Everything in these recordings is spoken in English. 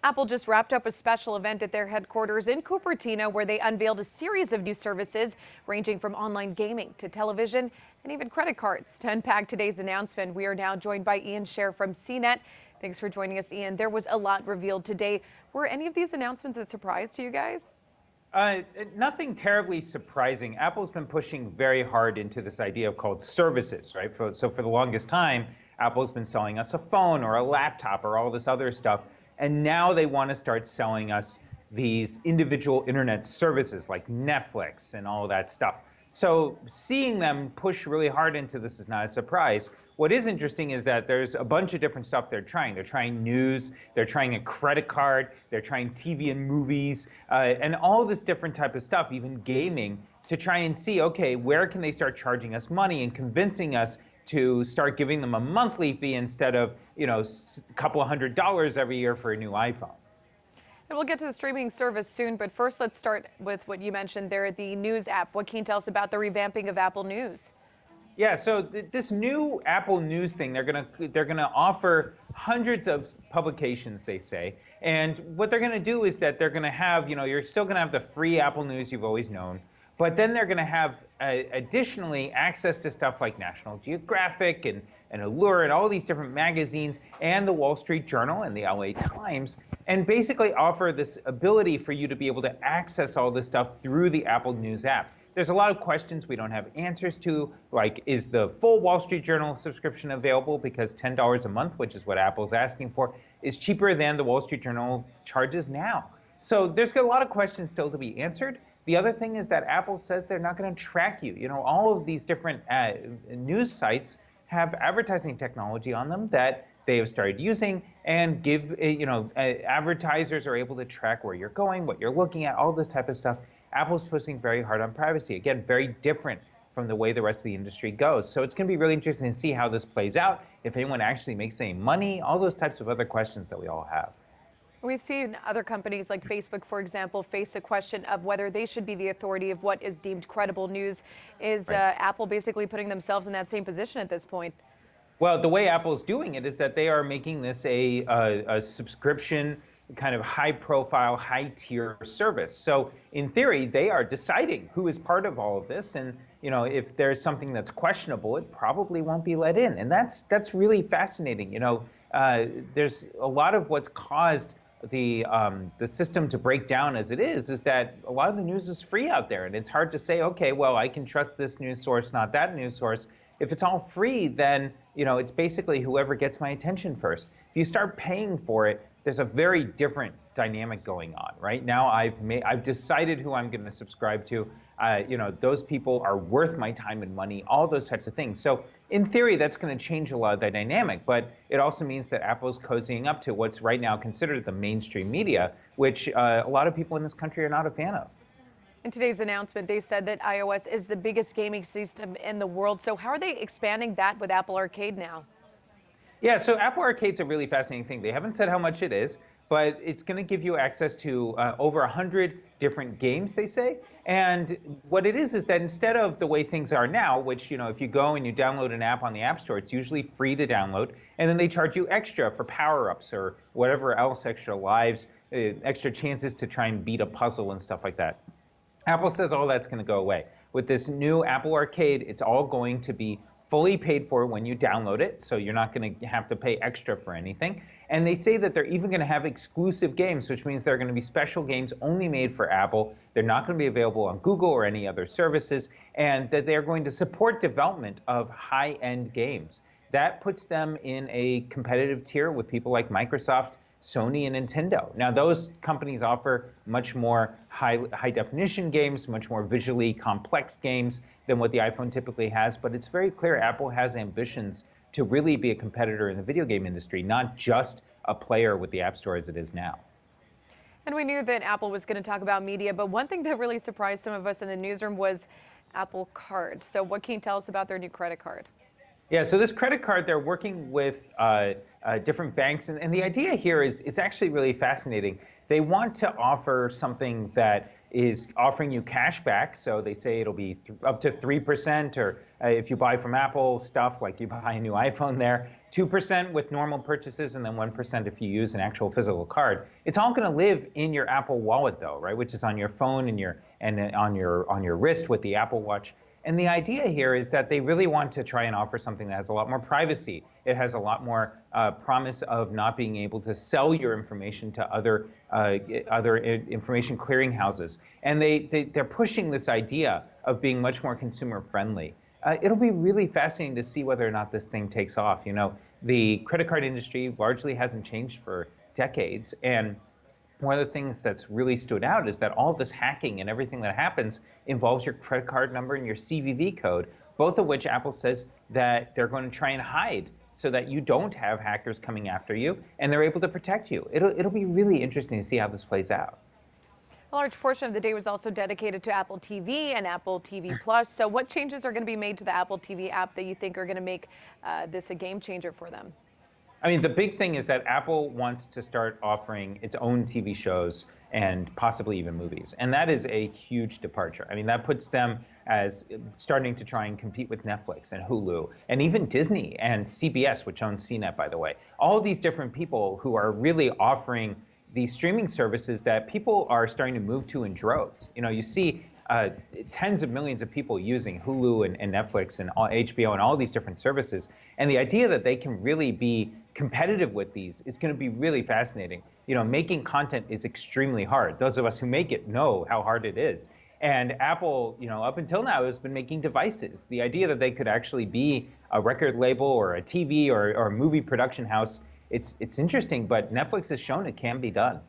Apple just wrapped up a special event at their headquarters in Cupertino where they unveiled a series of new services ranging from online gaming to television and even credit cards. To unpack today's announcement, we are now joined by Ian Scher from CNET. Thanks for joining us, Ian. There was a lot revealed today. Were any of these announcements a surprise to you guys? Nothing terribly surprising. Apple's been pushing very hard into this idea called services, right? So for the longest time, Apple's been selling us a phone or a laptop or all this other stuff. And now they want to start selling us these individual internet services like Netflix and all of that stuff. So seeing them push really hard into this is not a surprise. What is interesting is that there's a bunch of different stuff they're trying. They're trying news, they're trying a credit card, they're trying TV and movies, and all this different type of stuff, even gaming, to try and see, okay, where can they start charging us money and convincing us to start giving them a monthly fee instead of, a couple of $100 every year for a new iPhone. And we'll get to the streaming service soon, but first let's start with what you mentioned there, the News app. What can you tell us about the revamping of Apple News? Yeah, so this new Apple News thing, they're gonna offer hundreds of publications, they say, and what they're gonna do is that they're gonna have, you're still gonna have the free Apple News you've always known, but then they're going to have additionally access to stuff like National Geographic and Allure and all these different magazines and the Wall Street Journal and the LA Times, and basically offer this ability for you to be able to access all this stuff through the Apple News app. There's a lot of questions we don't have answers to, like is the full Wall Street Journal subscription available, because $10 a month, which is what Apple's asking for, is cheaper than the Wall Street Journal charges now. So there's a lot of questions still to be answered. The other thing is that Apple says they're not going to track you. All of these different news sites have advertising technology on them that they have started using and give, advertisers are able to track where you're going, what you're looking at, all this type of stuff. Apple's pushing very hard on privacy. Again, very different from the way the rest of the industry goes. So it's going to be really interesting to see how this plays out, if anyone actually makes any money, all those types of other questions that we all have. We've seen other companies like Facebook, for example, face a question of whether they should be the authority of what is deemed credible news. Is Apple basically putting themselves in that same position at this point? Well, the way Apple's doing it is that they are making this a subscription, kind of high-profile, high-tier service. So in theory, they are deciding who is part of all of this. And if there's something that's questionable, it probably won't be let in. And that's really fascinating. There's a lot of what's caused the system to break down as it is that a lot of the news is free out there, and it's hard to say, okay, well, I can trust this news source, not that news source. If it's all free, then it's basically whoever gets my attention first. If you start paying for it, there's a very different dynamic going on. Right now, I've decided who I'm going to subscribe to. Those people are worth my time and money, all those types of things. So in theory, that's going to change a lot of the dynamic, but it also means that Apple's cozying up to what's right now considered the mainstream media, which a lot of people in this country are not a fan of. In today's announcement, they said that iOS is the biggest gaming system in the world. So how are they expanding that with Apple Arcade now? Yeah, so Apple Arcade's a really fascinating thing. They haven't said how much it is, but it's going to give you access to over 100 different games, they say. And what it is that instead of the way things are now, which, if you go and you download an app on the App Store, it's usually free to download, and then they charge you extra for power-ups or whatever else, extra lives, extra chances to try and beat a puzzle and stuff like that. Apple says all that's going to go away. With this new Apple Arcade, it's all going to be fully paid for when you download it, so you're not going to have to pay extra for anything. And they say that they're even going to have exclusive games, which means they're going to be special games only made for Apple. They're not going to be available on Google or any other services, and that they're going to support development of high-end games. That puts them in a competitive tier with people like Microsoft, Sony, and Nintendo. Now, those companies offer much more high-definition games, much more visually complex games than what the iPhone typically has, but it's very clear Apple has ambitions to really be a competitor in the video game industry, not just a player with the App Store as it is now. And we knew that Apple was going to talk about media, but one thing that really surprised some of us in the newsroom was Apple Card. So what can you tell us about their new credit card? Yeah, so this credit card, they're working with different banks, and the idea here is it's actually really fascinating. They want to offer something that is offering you cash back. So they say it'll be up to 3%, or if you buy from Apple stuff, like you buy a new iPhone there, 2% with normal purchases, and then 1% if you use an actual physical card. It's all going to live in your Apple Wallet, though, right? Which is on your phone and on your wrist with the Apple Watch. And the idea here is that they really want to try and offer something that has a lot more privacy. It has a lot more promise of not being able to sell your information to other information clearinghouses. And they're pushing this idea of being much more consumer friendly. It'll be really fascinating to see whether or not this thing takes off. You know, the credit card industry largely hasn't changed for decades. And one of the things that's really stood out is that all of this hacking and everything that happens involves your credit card number and your CVV code, both of which Apple says that they're going to try and hide so that you don't have hackers coming after you and they're able to protect you. It'll be really interesting to see how this plays out. A large portion of the day was also dedicated to Apple TV and Apple TV Plus. So what changes are going to be made to the Apple TV app that you think are going to make this a game changer for them? I mean, the big thing is that Apple wants to start offering its own TV shows and possibly even movies. And that is a huge departure. I mean, that puts them as starting to try and compete with Netflix and Hulu and even Disney and CBS, which owns CNET, by the way. All of these different people who are really offering these streaming services that people are starting to move to in droves. You know, you see tens of millions of people using Hulu and Netflix and HBO and all these different services. And the idea that they can really be competitive with these is going to be really fascinating. You know, making content is extremely hard. Those of us who make it know how hard it is. And Apple, you know, up until now has been making devices. The idea that they could actually be a record label or a TV or a movie production house, it's interesting, but Netflix has shown it can be done.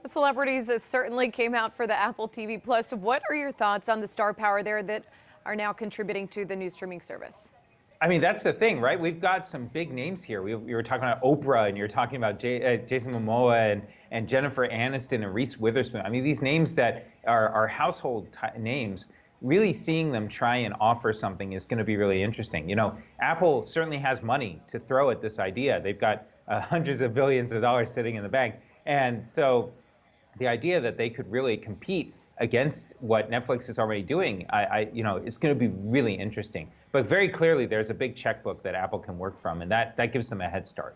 The celebrities certainly came out for the Apple TV Plus. What are your thoughts on the star power there that are now contributing to the new streaming service? I mean, that's the thing, right? We've got some big names here. We were talking about Oprah, and you're talking about Jason Momoa and Jennifer Aniston and Reese Witherspoon. I mean, these names that are household names, really seeing them try and offer something is going to be really interesting. You know, Apple certainly has money to throw at this idea. They've got hundreds of billions of dollars sitting in the bank. And so the idea that they could really compete against what Netflix is already doing, you know, it's going to be really interesting. But very clearly, there's a big checkbook that Apple can work from, and that gives them a head start.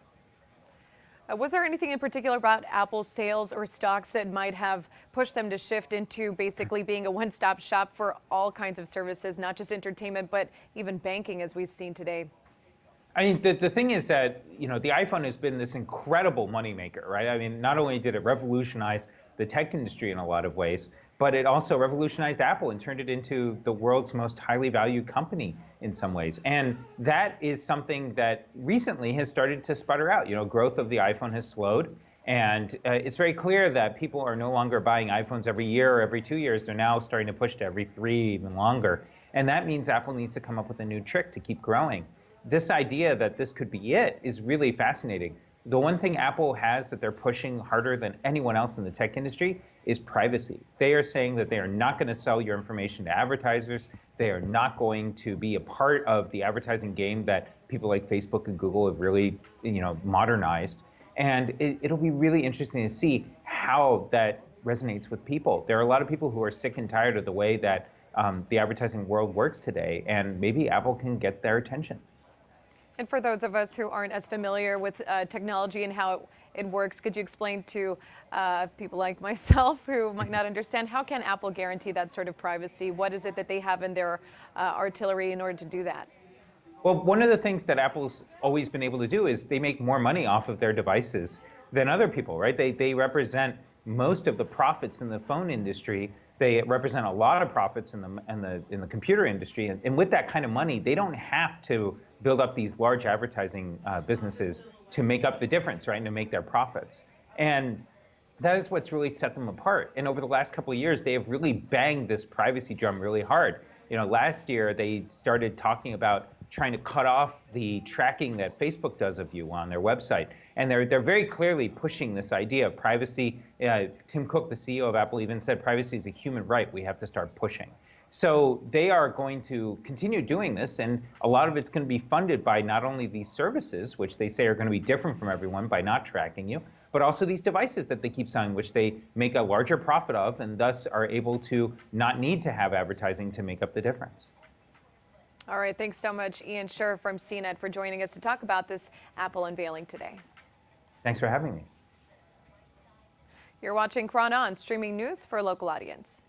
Was there anything in particular about Apple's sales or stocks that might have pushed them to shift into basically being a one-stop shop for all kinds of services, not just entertainment, but even banking, as we've seen today? I mean, the thing is that, you know, the iPhone has been this incredible moneymaker, right? I mean, not only did it revolutionize the tech industry in a lot of ways, but it also revolutionized Apple and turned it into the world's most highly valued company in some ways. And that is something that recently has started to sputter out. You know, growth of the iPhone has slowed. And it's very clear that people are no longer buying iPhones every year or every 2 years. They're now starting to push to every 3, even longer. And that means Apple needs to come up with a new trick to keep growing. This idea that this could be it is really fascinating. The one thing Apple has that they're pushing harder than anyone else in the tech industry is privacy. They are saying that they are not going to sell your information to advertisers. They are not going to be a part of the advertising game that people like Facebook and Google have really, you know, modernized. And it'll be really interesting to see how that resonates with people. There are a lot of people who are sick and tired of the way that the advertising world works today, and maybe Apple can get their attention. And for those of us who aren't as familiar with technology and how it works, could you explain to people like myself who might not understand, how can Apple guarantee that sort of privacy? What is it that they have in their artillery in order to do that? Well, one of the things that Apple's always been able to do is they make more money off of their devices than other people, right? They represent most of the profits in the phone industry. They represent a lot of profits in the computer industry. And with that kind of money, they don't have to build up these large advertising businesses to make up the difference, right, and to make their profits. And that is what's really set them apart. And over the last couple of years, they have really banged this privacy drum really hard. You know, last year, they started talking about trying to cut off the tracking that Facebook does of you on their website. And they're very clearly pushing this idea of privacy. Tim Cook, the CEO of Apple, even said privacy is a human right we have to start pushing. So they are going to continue doing this, and a lot of it's going to be funded by not only these services, which they say are going to be different from everyone by not tracking you, but also these devices that they keep selling, which they make a larger profit of, and thus are able to not need to have advertising to make up the difference. All right, thanks so much, Ian Scher from CNET, for joining us to talk about this Apple unveiling today. Thanks for having me. You're watching Chron On, streaming news for a local audience.